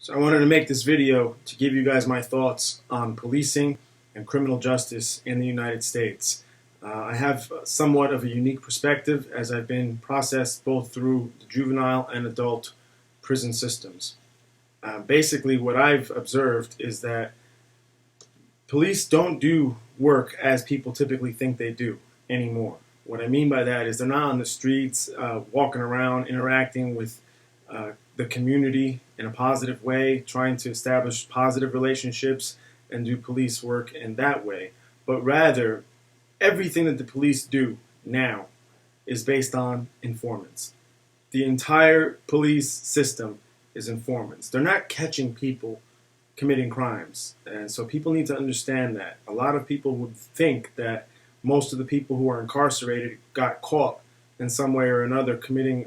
So I wanted to make this video to give you guys my thoughts on policing and criminal justice in the United States. I have somewhat of a unique perspective as I've been processed both through the juvenile and adult prison systems. Basically, what I've observed is that police don't do work as people typically think they do anymore. What I mean by that is they're not on the streets walking around interacting with the community in a positive way, trying to establish positive relationships and do police work in that way. But rather, everything that the police do now is based on informants. The entire police system is informants. They're not catching people committing crimes. And so people need to understand that. A lot of people would think that most of the people who are incarcerated got caught in some way or another committing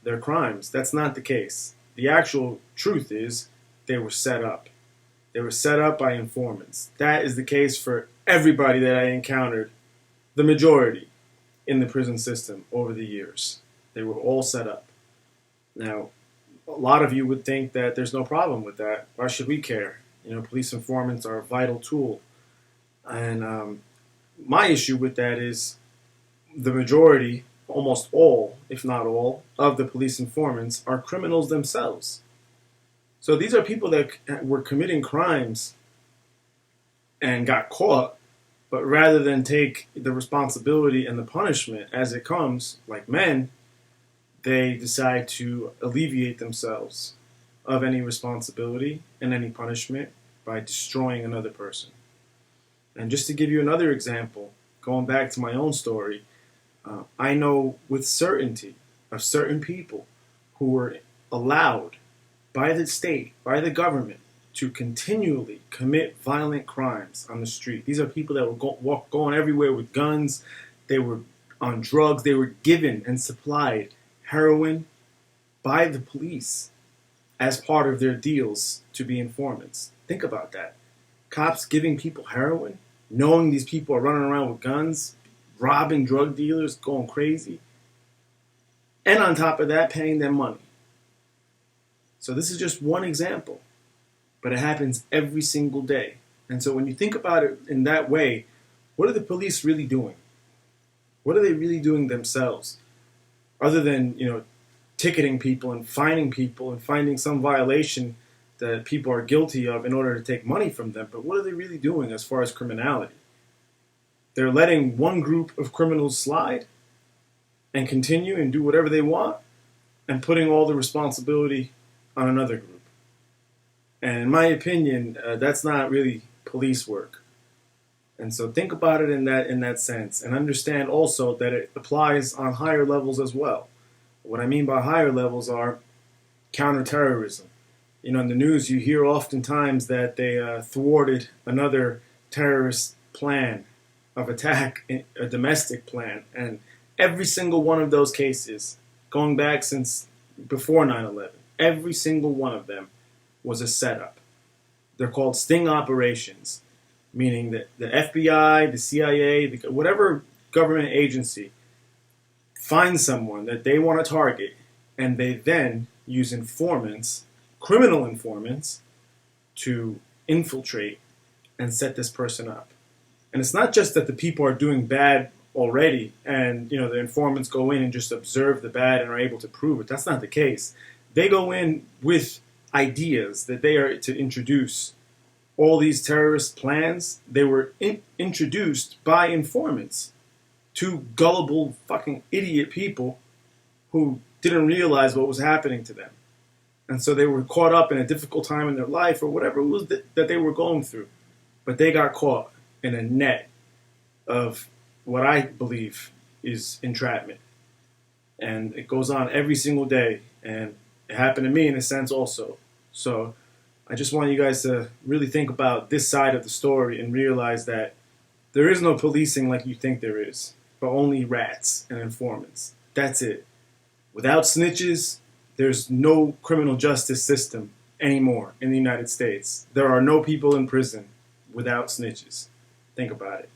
their crimes. That's not the case. The actual truth is they were set up. They were set up by informants. That is the case for everybody that I encountered, the majority in the prison system over the years. They were all set up. Now, a lot of you would think that there's no problem with that. Why should we care? You know, police informants are a vital tool. And my issue with that is the majority, almost all, if not all, of the police informants are criminals themselves. So these are people that were committing crimes and got caught, but rather than take the responsibility and the punishment as it comes, like men, they decide to alleviate themselves of any responsibility and any punishment by destroying another person. And just to give you another example, going back to my own story, I know with certainty of certain people who were allowed by the state, by the government, to continually commit violent crimes on the street. These are people that were going everywhere with guns. They were on drugs. They were given and supplied heroin by the police as part of their deals to be informants. Think about that. Cops giving people heroin, knowing these people are running around with guns, robbing drug dealers, going crazy, and on top of that, paying them money. So this is just one example, but it happens every single day. And so when you think about it in that way, what are the police really doing? What are they really doing themselves? Other than, ticketing people and finding some violation that people are guilty of in order to take money from them. But what are they really doing as far as criminality? They're letting one group of criminals slide and continue and do whatever they want and putting all the responsibility on another group. And in my opinion, that's not really police work. And so think about it in that sense, and understand also that it applies on higher levels as well. What I mean by higher levels are counterterrorism. In the news you hear oftentimes that they thwarted another terrorist plan of attack, a domestic plan. And every single one of those cases, going back since before 9/11, every single one of them was a setup. They're called sting operations, meaning that the FBI, the CIA, whatever government agency finds someone that they want to target, and they then use informants, criminal informants, to infiltrate and set this person up. And it's not just that the people are doing bad already and the informants go in and just observe the bad and are able to prove it. That's not the case. They go in with ideas that they are to introduce. All these terrorist plans, they were introduced by informants to gullible fucking idiot people who didn't realize what was happening to them. And so they were caught up in a difficult time in their life or whatever it was that they were going through. But they got caught in a net of what I believe is entrapment. And it goes on every single day. And it happened to me in a sense also. So I just want you guys to really think about this side of the story and realize that there is no policing like you think there is, but only rats and informants. That's it. Without snitches, there's no criminal justice system anymore in the United States. There are no people in prison without snitches. Think about it.